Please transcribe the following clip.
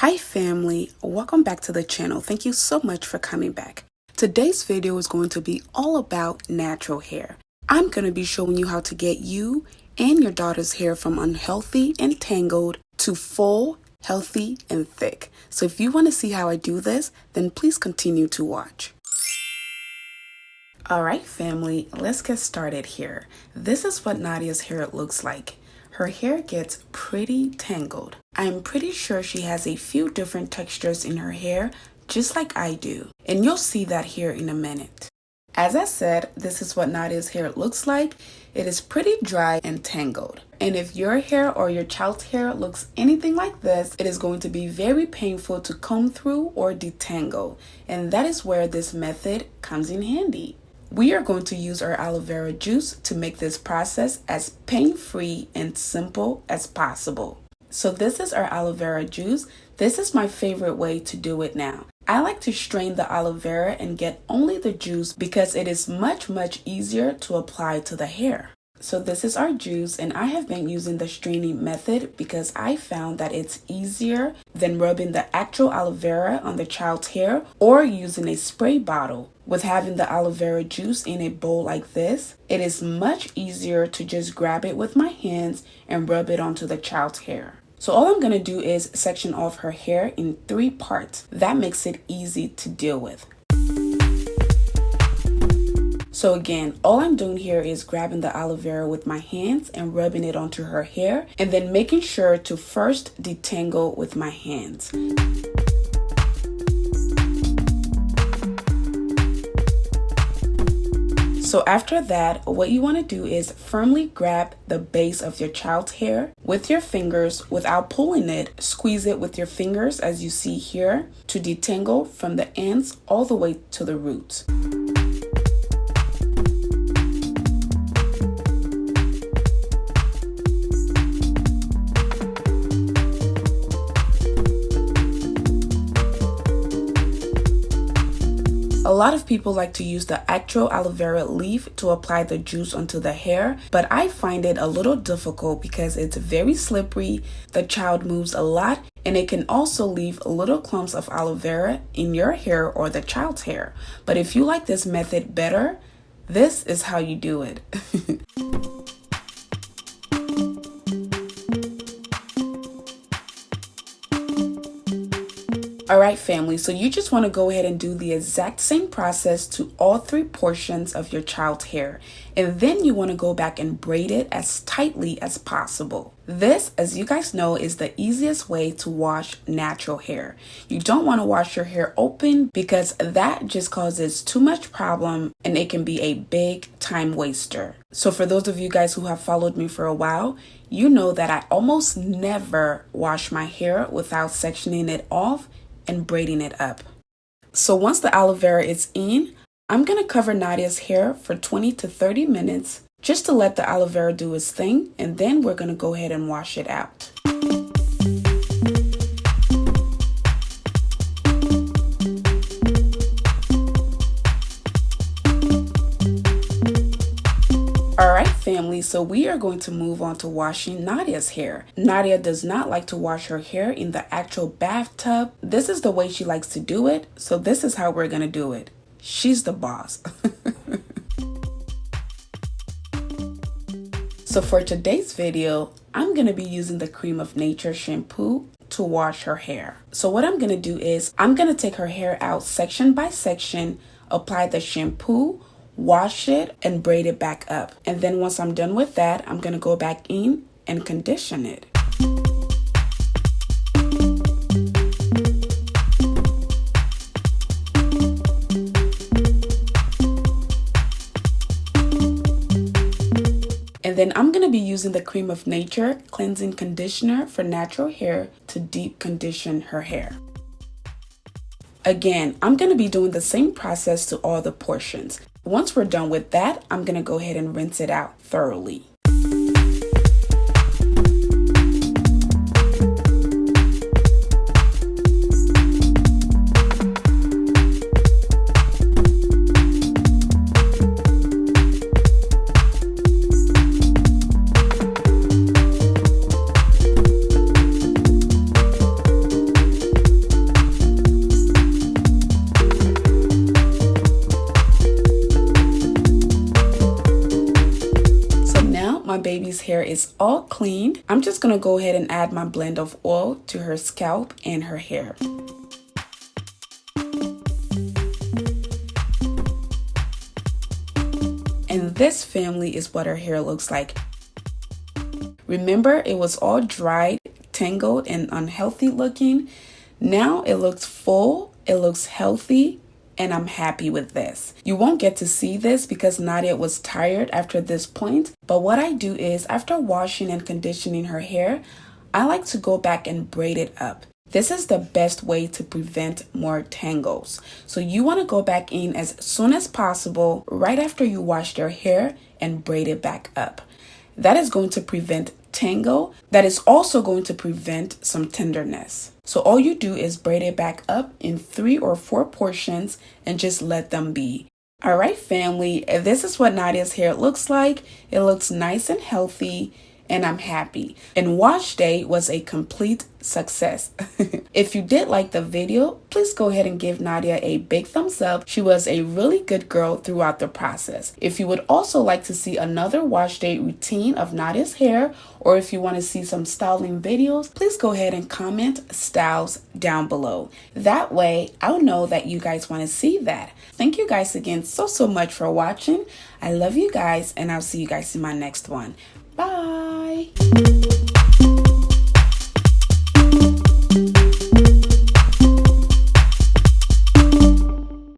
Hi family, welcome back to the channel. Thank you so much for coming back. Today's video is going to be all about natural hair. I'm going to be showing you how to get you and your daughter's hair from unhealthy and tangled to full, healthy, and thick. So if you want to see how I do this, then please continue to watch. Alright family, let's get started here. This is what Nadia's hair looks like. Her hair gets pretty tangled. I'm pretty sure she has a few different textures in her hair, just like I do. And you'll see that here in a minute. As I said, this is what Nadia's hair looks like. It is pretty dry and tangled. And if your hair or your child's hair looks anything like this, it is going to be very painful to comb through or detangle. And that is where this method comes in handy. We are going to use our aloe vera juice to make this process as pain-free and simple as possible. So this is our aloe vera juice. This is my favorite way to do it now. I like to strain the aloe vera and get only the juice because it is much easier to apply to the hair. So this is our juice, and I have been using the straining method because I found that it's easier than rubbing the actual aloe vera on the child's hair or using a spray bottle. With having the aloe vera juice in a bowl like this, it is much easier to just grab it with my hands and rub it onto the child's hair. So all I'm going to do is section off her hair in 3 parts. That makes it easy to deal with. So again, all I'm doing here is grabbing the aloe vera with my hands and rubbing it onto her hair, and then making sure to first detangle with my hands. So after that, what you want to do is firmly grab the base of your child's hair with your fingers without pulling it. Squeeze it with your fingers as you see here to detangle from the ends all the way to the roots. A lot of people like to use the actual aloe vera leaf to apply the juice onto the hair, but I find it a little difficult because it's very slippery, the child moves a lot, and it can also leave little clumps of aloe vera in your hair or the child's hair. But if you like this method better, this is how you do it. Alright family, so you just want to go ahead and do the exact same process to all 3 portions of your child's hair. And then you want to go back and braid it as tightly as possible. This, as you guys know, is the easiest way to wash natural hair. You don't want to wash your hair open because that just causes too much problem and it can be a big time waster. So for those of you guys who have followed me for a while, you know that I almost never wash my hair without sectioning it off and braiding it up. So once the aloe vera is in, I'm going to cover Nadia's hair for 20 to 30 minutes just to let the aloe vera do its thing, and then we're going to go ahead and wash it out. Alright family, so we are going to move on to washing Nadia's hair. Nadia does not like to wash her hair in the actual bathtub. This is the way she likes to do it, so this is how we're going to do it. She's the boss. So for today's video, I'm going to be using the Cream of Nature shampoo to wash her hair. So what I'm going to do is I'm going to take her hair out section by section, apply the shampoo, wash it, and braid it back up. And then once I'm done with that, I'm going to go back in and condition it. And then I'm going to be using the Cream of Nature Cleansing Conditioner for natural hair to deep condition her hair. Again, I'm going to be doing the same process to all the portions. Once we're done with that, I'm going to go ahead and rinse it out thoroughly. baby's hair is all cleaned, I'm just gonna go ahead and add my blend of oil to her scalp and her hair. And this, family, is what her hair looks like. Remember, it was all dried, tangled, and unhealthy looking. Now it looks full, it looks healthy, and I'm happy with this. You won't get to see this because Nadia was tired after this point, but what I do is, after washing and conditioning her hair, I like to go back and braid it up. This is the best way to prevent more tangles. So you want to go back in as soon as possible, right after you wash your hair, and braid it back up. That is going to prevent tangle. That is also going to prevent some tenderness. So all you do is braid it back up in 3 or 4 portions and just let them be. All right, family, this is what Nadia's hair looks like. It looks nice and healthy, and I'm happy. And wash day was a complete success. If you did like the video, please go ahead and give Nadia a big thumbs up. She was a really good girl throughout the process. If you would also like to see another wash day routine of Nadia's hair, or if you want to see some styling videos, please go ahead and comment styles down below. That way I'll know that you guys want to see that. Thank you guys again so much for watching. I love you guys, and I'll see you guys in my next one. Bye.